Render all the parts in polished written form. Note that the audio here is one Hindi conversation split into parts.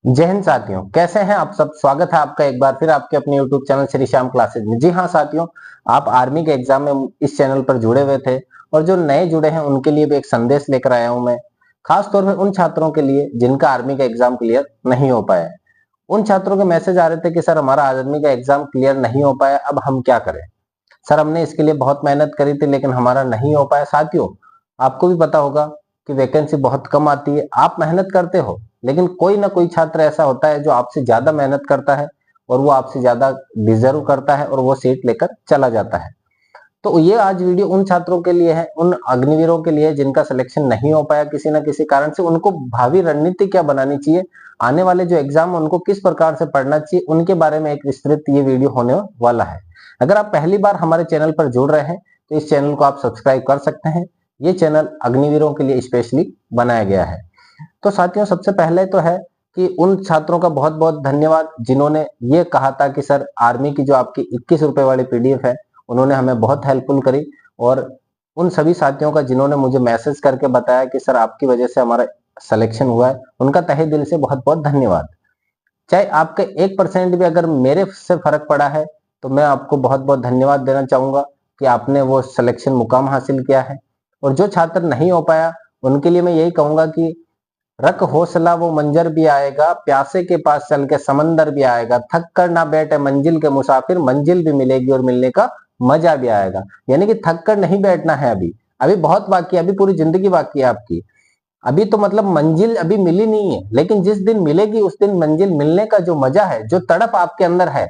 जय हिंद साथियों, कैसे हैं आप सब। स्वागत है आपका एक बार फिर आपके अपने YouTube channel Shri Shyam classes में। जी हाँ साथियों, आप आर्मी के एग्जाम में इस चैनल पर जुड़े हुए थे और जो नए जुड़े हैं उनके लिए भी एक संदेश लेकर आया हूं मैं, खास तौर पे उन छात्रों के लिए जिनका आर्मी का एग्जाम क्लियर नहीं हो पाया है। उन छात्रों के मैसेज आ रहे थे कि सर हमारा आर्मी का एग्जाम क्लियर नहीं हो पाया, अब हम क्या करें। सर हमने इसके लिए बहुत मेहनत करी थी लेकिन हमारा नहीं हो पाया। साथियों, आपको भी पता होगा कि वैकेंसी बहुत कम आती है, आप मेहनत करते हो लेकिन कोई ना कोई छात्र ऐसा होता है जो आपसे ज्यादा मेहनत करता है और वो आपसे ज्यादा डिजर्व करता है और वो सीट लेकर चला जाता है। तो ये आज वीडियो उन छात्रों के लिए है, उन अग्निवीरों के लिए जिनका सिलेक्शन नहीं हो पाया किसी ना किसी कारण से। उनको भावी रणनीति क्या बनानी चाहिए, आने वाले जो एग्जाम उनको किस प्रकार से पढ़ना चाहिए, उनके बारे में एक विस्तृत ये वीडियो होने वाला है। अगर आप पहली बार हमारे चैनल पर जुड़ रहे हैं तो इस चैनल को आप सब्सक्राइब कर सकते हैं। ये चैनल अग्निवीरों के लिए स्पेशली बनाया गया है। तो साथियों, सबसे पहले तो है कि उन छात्रों का बहुत बहुत धन्यवाद जिन्होंने ये कहा था कि सर आर्मी की जो आपकी 21 रुपए वाली पीडीएफ है उन्होंने हमें बहुत हेल्पफुल करी। और उन सभी साथियों का जिन्होंने मुझे मैसेज करके बताया कि सर आपकी वजह से हमारा सिलेक्शन हुआ है, उनका तहे दिल से बहुत बहुत धन्यवाद। चाहे आपके 1% भी अगर मेरे से फर्क पड़ा है तो मैं आपको बहुत बहुत धन्यवाद देना चाहूंगा कि आपने वो सिलेक्शन मुकाम हासिल किया है। और जो छात्र नहीं हो पाया उनके लिए मैं यही कहूंगा कि रख हौसला, वो मंजर भी आएगा, प्यासे के पास चल के समंदर भी आएगा, थक कर ना बैठे मंजिल के मुसाफिर, मंजिल भी मिलेगी और मिलने का मजा भी आएगा। यानी कि थक कर नहीं बैठना है, अभी अभी बहुत बाकी है, अभी पूरी जिंदगी बाकी है आपकी। अभी तो मतलब मंजिल अभी मिली नहीं है, लेकिन जिस दिन मिलेगी उस दिन मंजिल मिलने का जो मजा है, जो तड़प आपके अंदर है,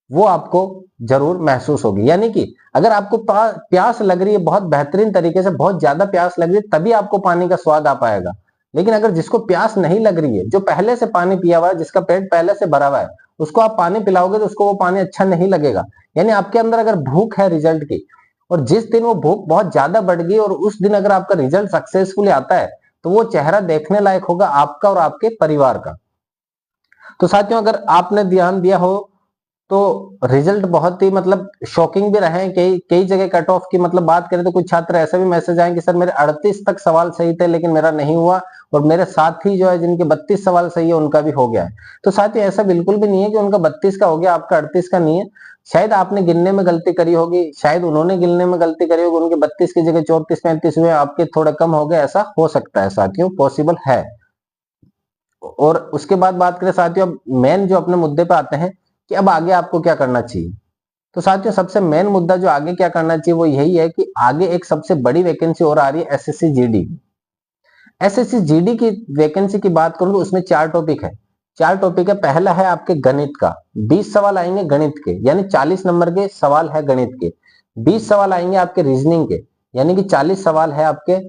वो आपको जरूर महसूस होगी। यानी कि अगर आपको प्यास लग रही है बहुत बेहतरीन तरीके से, बहुत ज्यादा प्यास लग रही है, तभी आपको पानी का स्वाद आ पाएगा। लेकिन अगर जिसको प्यास नहीं लग रही है, जो पहले से पानी पिया हुआ है, जिसका पेट पहले से भरा हुआ है, उसको आप पानी पिलाओगे तो उसको वो पानी अच्छा नहीं लगेगा। यानी आपके अंदर अगर भूख है रिजल्ट की, और जिस दिन वो भूख बहुत ज्यादा बढ़ गई और उस दिन अगर आपका रिजल्ट सक्सेसफुली आता है, तो वो चेहरा देखने लायक होगा आपका और आपके परिवार का। तो साथियों, अगर आपने ध्यान दिया हो तो रिजल्ट बहुत ही मतलब शॉकिंग भी रहे हैं। कई कई जगह कट ऑफ की मतलब बात करें तो कुछ छात्र ऐसे भी मैसेज आए कि सर मेरे 38 तक सवाल सही थे लेकिन मेरा नहीं हुआ, और मेरे साथी जो है जिनके 32 सवाल सही है उनका भी हो गया है। तो साथ ही ऐसा बिल्कुल भी नहीं है कि उनका 32 का हो गया, आपका 38 का नहीं है। शायद आपने गिनने में गलती करी होगी, शायद उन्होंने गिनने में गलती करी होगी, उनके 32 की जगह 34 35 हुए, आपके थोड़े कम हो गए, ऐसा हो सकता है साथियों, पॉसिबल है। और उसके बाद बात करें साथियों, अब मेन जो अपने मुद्दे पे आते हैं कि अब आगे आपको क्या करना चाहिए। तो साथियों, सबसे मेन मुद्दा जो आगे क्या करना चाहिए वो यही है कि आगे एक सबसे बड़ी वैकेंसी और आ रही है, एसएससी जीडी। एसएससी जीडी की वैकेंसी की बात करूं तो उसमें 4 टॉपिक है। 4 टॉपिक है। पहला है आपके गणित का, 20 सवाल आएंगे गणित के, यानी 40 नंबर के सवाल है गणित के। 20 सवाल आएंगे आपके रीजनिंग के, यानी कि 40 सवाल है आपके,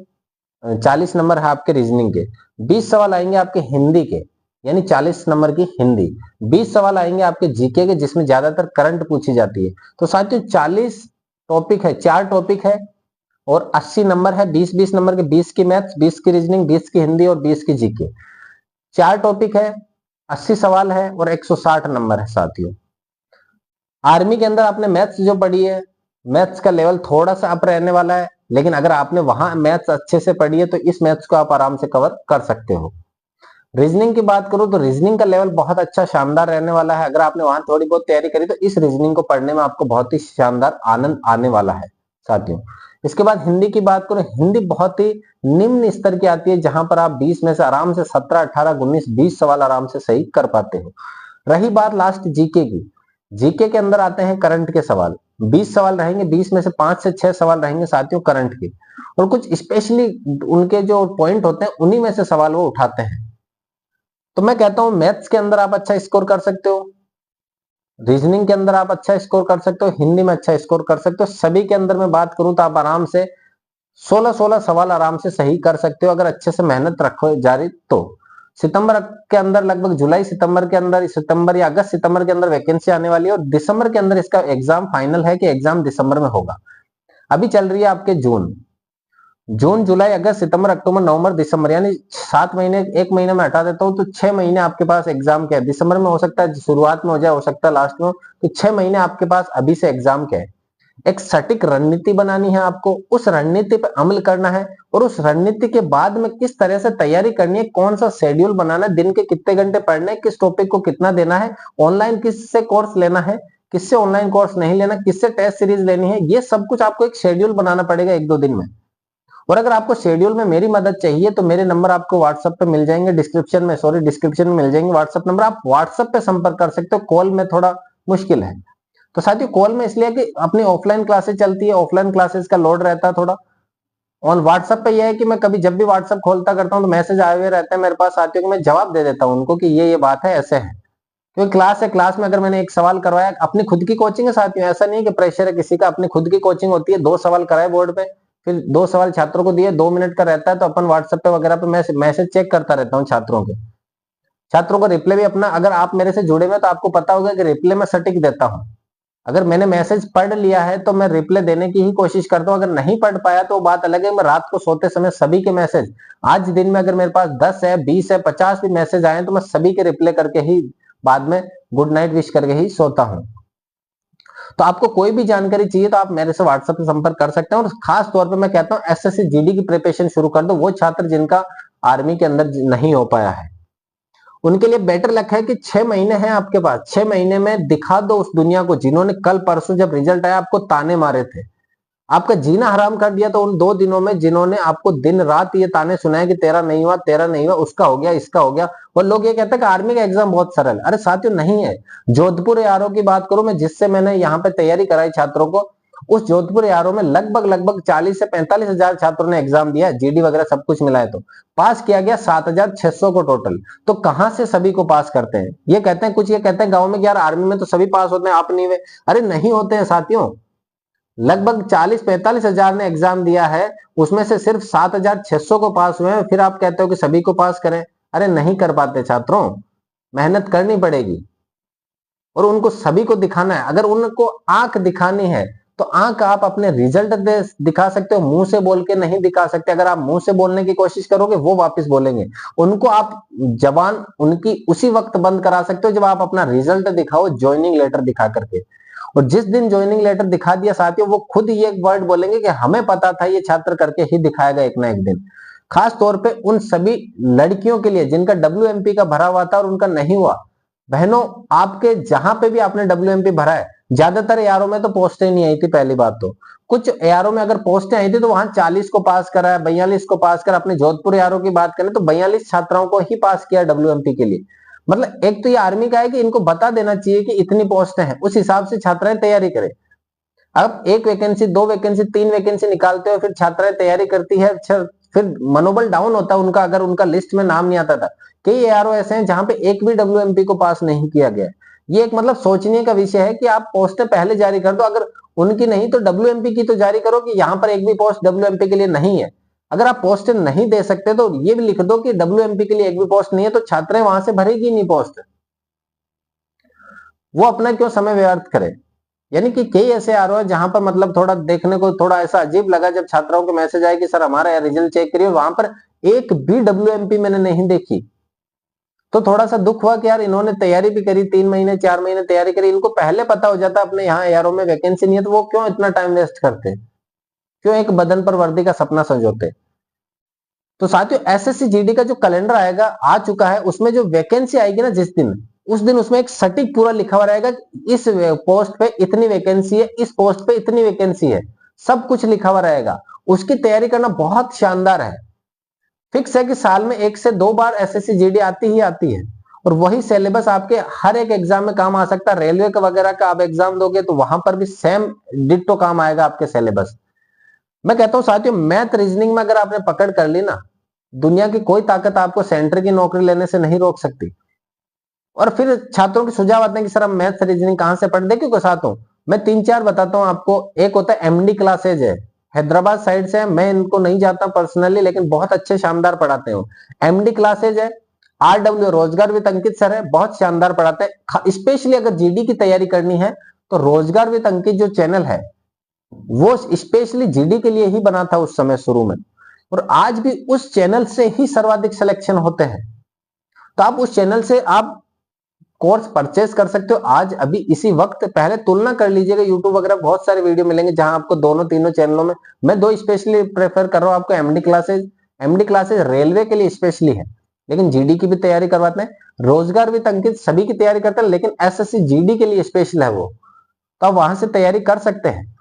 40 नंबर है आपके रीजनिंग के। 20 सवाल आएंगे आपके हिंदी के, यानी 40 नंबर की हिंदी। 20 सवाल आएंगे आपके जीके के, जिसमें ज्यादातर करंट पूछी जाती है। तो साथियों 40 टॉपिक है, 4 टॉपिक है और 80 नंबर है। 20 20 नंबर के, 20 की मैथ्स, 20 की रीजनिंग, 20 की हिंदी और 20 की जीके। 4 टॉपिक है, 80 सवाल है और 160 नंबर है साथियों। आर्मी के अंदर आपने मैथ्स जो पढ़ी है, मैथ्स का लेवल थोड़ा सा अप रहने वाला है, लेकिन अगर आपने वहां मैथ्स अच्छे से पढ़ी है तो इस मैथ्स को आप आराम से कवर कर सकते हो। रीजनिंग की बात करूं तो रीजनिंग का लेवल बहुत अच्छा शानदार रहने वाला है। अगर आपने वहां थोड़ी बहुत तैयारी करी तो इस रीजनिंग को पढ़ने में आपको बहुत ही शानदार आनंद आने वाला है साथियों। इसके बाद हिंदी की बात करूं, हिंदी बहुत ही निम्न स्तर की आती है, जहां पर आप 20 में से आराम से 17 18 19 20 सवाल आराम से सही कर पाते हो। रही बात लास्ट जीके की, जीके के अंदर आते हैं करंट के सवाल। 20 सवाल रहेंगे, 20 में से 5 से 6 सवाल रहेंगे साथियों करंट के, और कुछ स्पेशली उनके जो पॉइंट होते हैं उन्हीं में से सवाल वो उठाते हैं। तो मैं कहता हूं मैथ्स के अंदर आप अच्छा स्कोर कर सकते हो, रीजनिंग के अंदर आप अच्छा स्कोर कर सकते हो, हिंदी में अच्छा स्कोर कर सकते हो। सभी के अंदर मैं बात करूं तो आप आराम से 16 16 सवाल आराम से सही कर सकते हो अगर अच्छे से मेहनत रखो जारी तो। सितंबर के अंदर, लगभग जुलाई सितंबर के अंदर, सितंबर या अगस्त सितंबर के अंदर वैकेंसी आने वाली है, और दिसंबर के अंदर इसका एग्जाम फाइनल है कि एग्जाम दिसंबर में होगा। अभी चल रही है आपके जून, जून जुलाई अगस्त सितंबर अक्टूबर नवंबर दिसंबर, यानी 7 महीने, एक महीने में हटा देता हूं तो 6 महीने आपके पास एग्जाम के है। दिसंबर में हो सकता है शुरुआत में हो जाए, हो सकता है लास्ट में, तो 6 महीने आपके पास अभी से एग्जाम के है। एक सटीक रणनीति बनानी है आपको, उस रणनीति पर अमल करना है और उस रणनीति के बाद में किस तरह से तैयारी करनी है, कौन सा शेड्यूल बनाना है, दिन के कितने घंटे पढ़ने हैं, किस टॉपिक को कितना देना है, ऑनलाइन किससे कोर्स लेना है, किससे ऑनलाइन कोर्स नहीं लेना, किससे टेस्ट सीरीज लेनी है, ये सब कुछ आपको एक शेड्यूल बनाना पड़ेगा 1-2 दिन में। और अगर आपको शेड्यूल में मेरी मदद चाहिए तो मेरे नंबर आपको व्हाट्सएप पे मिल जाएंगे, डिस्क्रिप्शन में मिल जाएंगे व्हाट्सएप नंबर, आप व्हाट्सएप पे संपर्क कर सकते हो। कॉल में थोड़ा मुश्किल है। तो साथियों कॉल में इसलिए कि अपनी ऑफलाइन क्लासेस चलती है, ऑफलाइन क्लासेस का लोड रहता है थोड़ा। ऑन व्हाट्सएप पे यह है कि मैं कभी जब भी व्हाट्सएप खोलता करता हूँ तो मैसेज आए हुए रहते हैं मेरे पास साथियों को, मैं जवाब दे देता हूँ उनको कि ये बात है, ऐसे है। क्योंकि क्लास है, क्लास में अगर मैंने एक सवाल करवाया, अपनी खुद की कोचिंग है साथियों, ऐसा नहीं है कि प्रेशर है किसी का, अपनी खुद की कोचिंग होती है। 2 सवाल कराए बोर्ड पे, फिर 2 सवाल छात्रों को दिए, 2 मिनट का रहता है, तो अपन व्हाट्सएप पे वगैरह पे मैसेज चेक करता रहता हूँ छात्रों को रिप्लाई भी अपना, अगर आप मेरे से जुड़े हुए तो आपको पता होगा कि रिप्लाई मैं सटीक देता हूँ। अगर मैंने मैसेज पढ़ लिया है तो मैं रिप्लाई देने की ही कोशिश करता हूं। अगर नहीं पढ़ पाया तो बात अलग है, मैं रात को सोते समय सभी के मैसेज, आज दिन में अगर मेरे पास 10 है, 20 है, 50 भी मैसेज आए तो मैं सभी के रिप्लाई करके ही बाद में गुड नाइट विश करके ही सोता हूं। तो आपको कोई भी जानकारी चाहिए तो आप मेरे से व्हाट्सएप पे संपर्क कर सकते हैं। और खास तौर पर मैं कहता हूं एसएससी जीडी की प्रिपरेशन शुरू कर दो, वो छात्र जिनका आर्मी के अंदर नहीं हो पाया है उनके लिए बेटर लक है कि 6 महीने हैं आपके पास। 6 महीने में दिखा दो उस दुनिया को जिन्होंने कल परसों जब रिजल्ट आया आपको ताने मारे थे, आपका जीना हराम कर दिया, तो उन 2 दिनों में जिन्होंने आपको दिन रात ये ताने सुनाए कि तेरा नहीं हुआ, तेरा नहीं हुआ, उसका हो गया, इसका हो गया, और लोग ये कहते हैं कि आर्मी का एग्जाम बहुत सरल। अरे साथियों नहीं है। जोधपुर यारों की बात करूं मैं, जिससे मैंने यहाँ पे तैयारी कराई छात्रों को, उस जोधपुर यारों में लगभग 40 से 45 हजार छात्रों ने एग्जाम दिया, जीडी वगैरह सब कुछ मिलाए तो पास किया गया 7600 को टोटल। तो कहां से सभी को पास करते हैं? ये कहते हैं कुछ, ये कहते हैं गांव में कि यार आर्मी में तो सभी पास होते हैं, आप नहीं हुए। अरे नहीं होते हैं साथियों, लगभग 40-45 हजार ने एग्जाम दिया है, उसमें से सिर्फ 7600 को पास हुए हैं, फिर आप कहते हो कि सभी को पास करें। अरे नहीं कर पाते छात्रों, मेहनत करनी पड़ेगी और उनको सभी को दिखाना है। अगर उनको आंख दिखानी है तो आंख आप अपने रिजल्ट दिखा सकते हो, मुंह से बोल के नहीं दिखा सकते। अगर आप मुंह से बोलने की कोशिश करोगे वो वापस बोलेंगे। उनको आप जबान उनकी उसी वक्त बंद करा सकते हो जब आप अपना रिजल्ट दिखाओ, ज्वाइनिंग लेटर दिखा करके। और जिस दिन ज्वाइनिंग लेटर दिखा दिया साथियों, वो खुद ये वर्ड बोलेंगे कि हमें पता था ये छात्र करके ही दिखाएगा एक ना एक दिन। खास तौर पे उन सभी लड़कियों के लिए जिनका WMP का भरा हुआ था और उनका नहीं हुआ। बहनों आपके जहां पे भी आपने WMP भरा है, ज्यादातर एआरओ में तो पोस्टें नहीं आई थी। पहली बात तो कुछ एआरओ में अगर पोस्टें आई थी तो वहां 40 को पास करा है, 42 को पास करा। अपने जोधपुर एआरओ की बात करें तो 42 छात्राओं को ही पास किया WMP के लिए। मतलब एक तो ये आर्मी का है कि इनको बता देना चाहिए कि इतनी पोस्टें हैं, उस हिसाब से छात्राएं तैयारी करें। अब 1 वैकेंसी, 2 वैकेंसी, 3 वैकेंसी निकालते हो, फिर छात्राएं तैयारी करती है, फिर मनोबल डाउन होता है उनका अगर उनका लिस्ट में नाम नहीं आता था। कई एआरओ ऐसे हैं जहां पे एक भी WMP को पास नहीं किया गया। ये एक मतलब सोचने का विषय है कि आप पोस्टें पहले जारी कर दो, अगर उनकी नहीं तो WMP की तो जारी करो कि यहाँ पर एक भी पोस्ट WMP के लिए नहीं है। अगर आप पोस्ट नहीं दे सकते तो ये भी लिख दो कि WMP के लिए एक भी पोस्ट नहीं है, तो छात्राएं वहां से भरेगी नहीं पोस्ट, वो अपना क्यों समय व्यर्थ करे। यानी कि कई ऐसे आरोप है जहां पर मतलब थोड़ा देखने को थोड़ा ऐसा अजीब लगा जब छात्राओं के मैसेज आए कि सर हमारा रिजल्ट चेक करिए, वहां पर एक भी WMP मैंने नहीं देखी। तो थोड़ा सा दुख हुआ कि यार इन्होंने तैयारी भी करी, 3 महीने 4 महीने तैयारी करी, इनको पहले पता हो जाता अपने यहाँ एआरओ में वैकेंसी नहीं है तो वो क्यों इतना टाइम वेस्ट करते, क्यों एक बदन पर वर्दी का सपना संजोते। तो साथियों एसएससी जीडी का जो कैलेंडर आएगा आ चुका है, उसमें जो वैकेंसी आएगी ना जिस दिन, उस दिन उसमें एक सटीक पूरा लिखा हुआ रहेगा, इस पोस्ट पे इतनी वैकेंसी है, इस पोस्ट पे इतनी वैकेंसी है, सब कुछ लिखा हुआ रहेगा। उसकी तैयारी करना बहुत शानदार है। फिक्स है कि साल में 1 से 2 बार एसएससी जीडी आती ही आती है और वही सिलेबस आपके हर एक एग्जाम में काम आ सकता है। रेलवे का वगैरह का आप एग्जाम दोगे तो वहां पर भी सेम डिट्टो काम आएगा आपके सिलेबस। मैं कहता हूं साथियों मैथ रीजनिंग में अगर आपने पकड़ कर ली ना, दुनिया की कोई ताकत आपको सेंटर की नौकरी लेने से नहीं रोक सकती। और फिर छात्रों के सुझाव आते हैं कि सर हम मैथ रीजनिंग कहां से पढ़, देखिए साथ हूं मैं 3-4 बताता हूं आपको। एक होता है एमडी क्लासेज है, हैदराबाद साइड से, मैं इनको नहीं जाता पर्सनली लेकिन बहुत अच्छे शानदार पढ़ाते हो। एमडी क्लासेज है। RW रोजगार विद अंकित सर है, बहुत शानदार पढ़ाते हैं। स्पेशली अगर जीडी की तैयारी करनी है तो रोजगार विद अंकित जो चैनल है वो स्पेशली जीडी के लिए ही बना था उस समय शुरू में, और आज भी उस चैनल से ही सर्वाधिक सिलेक्शन होते हैं। तो आप उस चैनल से आप कोर्स परचेस कर सकते हो आज अभी इसी वक्त। पहले तुलना कर लीजिएगा, यूट्यूब वगैरह बहुत सारे वीडियो मिलेंगे जहां आपको दोनों तीनों चैनलों में, मैं दो स्पेशली प्रेफर कर रहा हूं आपको, MD classes. MD classes railway के लिए स्पेशली है, लेकिन जीडी की भी तैयारी करवाते हैं, रोजगार वित्त अंकित सभी की तैयारी करते हैं, लेकिन एसएससी जीडी के लिए स्पेशल है वो, तो आप वहां से तैयारी कर सकते हैं।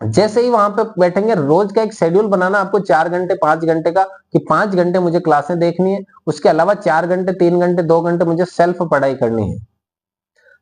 जैसे ही वहां पे बैठेंगे, रोज का एक शेड्यूल बनाना आपको 4 घंटे 5 घंटे का, कि 5 घंटे मुझे क्लासें देखनी है, उसके अलावा 4 घंटे 3 घंटे 2 घंटे मुझे सेल्फ पढ़ाई करनी है।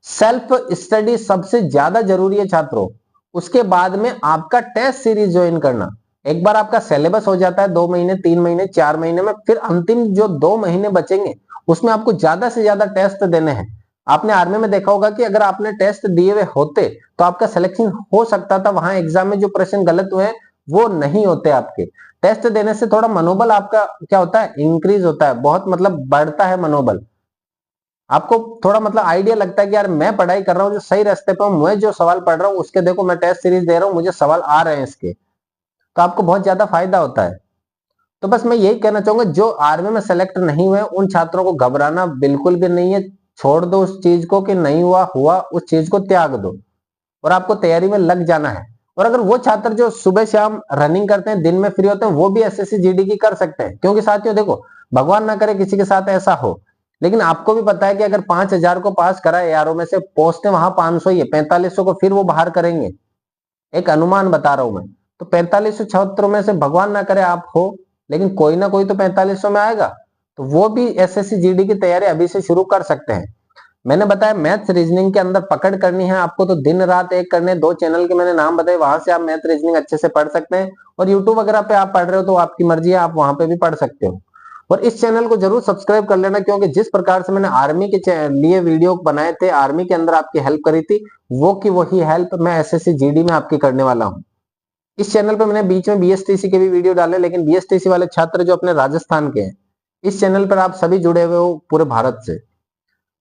सेल्फ स्टडी सबसे ज्यादा जरूरी है छात्रों। उसके बाद में आपका टेस्ट सीरीज ज्वाइन करना। एक बार आपका सिलेबस हो जाता है 2 महीने 3 महीने 4 महीने में, फिर अंतिम जो 2 महीने बचेंगे उसमें आपको ज्यादा से ज्यादा टेस्ट देने हैं। आपने आर्मी में देखा होगा कि अगर आपने टेस्ट दिए हुए होते तो आपका सिलेक्शन हो सकता था, वहां एग्जाम में जो प्रश्न गलत हुए हैं वो नहीं होते आपके। टेस्ट देने से थोड़ा मनोबल आपका क्या होता है, इंक्रीज होता है, बहुत मतलब बढ़ता है मनोबल। आपको थोड़ा मतलब आइडिया लगता है कि यार मैं पढ़ाई कर रहा हूँ, जो सही रास्ते पे हूँ, मैं जो सवाल पढ़ रहा हूँ उसके देखो मैं टेस्ट सीरीज दे रहा हूँ, मुझे सवाल आ रहे हैं इसके, तो आपको बहुत ज्यादा फायदा होता है। तो बस मैं यही कहना चाहूंगा, जो आर्मी में सेलेक्ट नहीं हुए उन छात्रों को घबराना बिल्कुल भी नहीं है। छोड़ दो उस चीज को कि नहीं हुआ हुआ, उस चीज को त्याग दो और आपको तैयारी में लग जाना है। और अगर वो छात्र जो सुबह शाम रनिंग करते हैं, दिन में फ्री होते हैं, वो भी एसएससी जीडी की कर सकते हैं। क्योंकि साथियों देखो, भगवान ना करे किसी के साथ ऐसा हो, लेकिन आपको भी पता है कि अगर 5000 को पास करा यारों में से, पोस्टें वहां 500 ही है, 4500 को फिर वो बाहर करेंगे, एक अनुमान बता रहा हूं मैं। तो 4500 छात्रों में से भगवान ना करे आप हो, लेकिन कोई ना कोई तो 4500 में आएगा, तो वो भी एसएससी जीडी की तैयारी अभी से शुरू कर सकते हैं। मैंने बताया मैथ्स रीजनिंग के अंदर पकड़ करनी है आपको, तो दिन रात एक करने, 2 चैनल के मैंने नाम बताए, वहां से आप मैथ रीजनिंग अच्छे से पढ़ सकते हैं। और यूट्यूब वगैरह पे आप पढ़ रहे हो तो आपकी मर्जी है, आप वहां पे भी पढ़ सकते हो। और इस चैनल को जरूर सब्सक्राइब कर लेना, क्योंकि जिस प्रकार से मैंने आर्मी के लिए वीडियो बनाए थे, आर्मी के अंदर आपकी हेल्प करी थी, वो की वही हेल्प मैं एसएससी जीडी में आपकी करने वाला हूँ। इस चैनल पे मैंने बीच में बीएसटीसी के भी वीडियो डाले, लेकिन बीएसटीसी वाले छात्र जो अपने राजस्थान के हैं, इस चैनल पर आप सभी जुड़े हुए हो पूरे भारत से।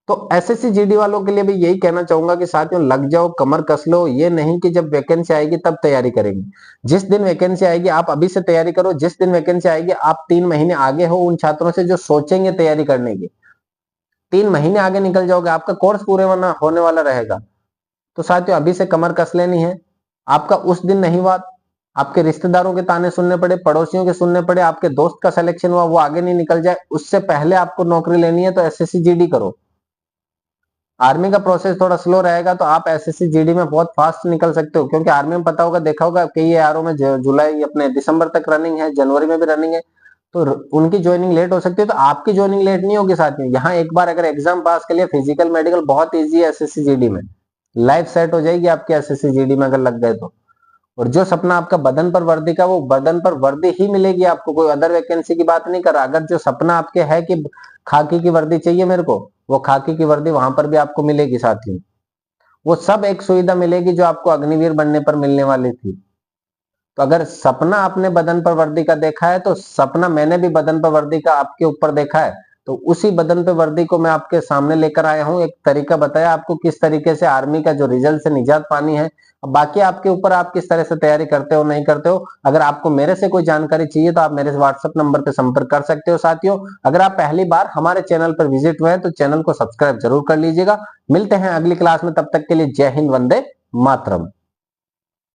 तो एसएससी जीडी वालों के लिए भी यही कहना चाहूंगा कि साथियों लग जाओ, कमर कस लो, ये नहीं कि जब वैकेंसी आएगी तब तैयारी करेंगे। जिस दिन वैकेंसी आएगी आप अभी से तैयारी करो, जिस दिन वैकेंसी आएगी आप 3 महीने आगे हो उन छात्रों से जो सोचेंगे तैयारी करने की। 3 महीने आगे निकल जाओगे, आपका कोर्स पूरे होने वाला रहेगा। तो साथियों अभी से कमर कस लेनी है। आपका उस दिन नहीं हुआ, आपके रिश्तेदारों के ताने सुनने पड़े, पड़ोसियों के सुनने पड़े, आपके दोस्त का सिलेक्शन हुआ वो आगे नहीं निकल जाए, उससे पहले आपको नौकरी लेनी है तो एसएससी जीडी करो। आर्मी का प्रोसेस थोड़ा स्लो रहेगा, तो आप एसएससी जीडी में बहुत फास्ट निकल सकते हो। क्योंकि आर्मी में पता होगा, देखा होगा कई यारों में जुलाई अपने दिसंबर तक रनिंग है, जनवरी में भी रनिंग है, तो उनकी ज्वाइनिंग लेट हो सकती है। तो आपकी ज्वाइनिंग लेट नहीं होगी साथियों। यहाँ एक बार अगर एग्जाम पास कर लिया, फिजिकल मेडिकल बहुत ईजी है एसएससी जीडी में, लाइफ सेट हो जाएगी आपकी एसएससी जीडी में अगर लग गए तो। और जो सपना आपका बदन पर वर्दी का, वो बदन पर वर्दी ही मिलेगी आपको, कोई अदर वैकेंसी की बात नहीं कर रहा। अगर जो सपना आपके है कि खाकी की वर्दी चाहिए मेरे को, वो खाकी की वर्दी वहां पर भी आपको मिलेगी साथियों। वो सब एक सुविधा मिलेगी जो आपको अग्निवीर बनने पर मिलने वाली थी। तो अगर सपना आपने बदन पर वर्दी का देखा है, तो सपना मैंने भी बदन पर वर्दी का आपके ऊपर देखा है, तो उसी बदन पे वर्दी को मैं आपके सामने लेकर आया हूं। एक तरीका बताया आपको किस तरीके से आर्मी का जो रिजल्ट से निजात पानी है। अब बाकी आपके ऊपर, आप किस तरह से तैयारी करते हो नहीं करते हो। अगर आपको मेरे से कोई जानकारी चाहिए तो आप मेरे व्हाट्सएप नंबर पर संपर्क कर सकते हो। साथियों अगर आप पहली बार हमारे चैनल पर विजिट हुए हैं तो चैनल को सब्सक्राइब जरूर कर लीजिएगा। मिलते हैं अगली क्लास में, तब तक के लिए जय हिंद, वंदे मातरम।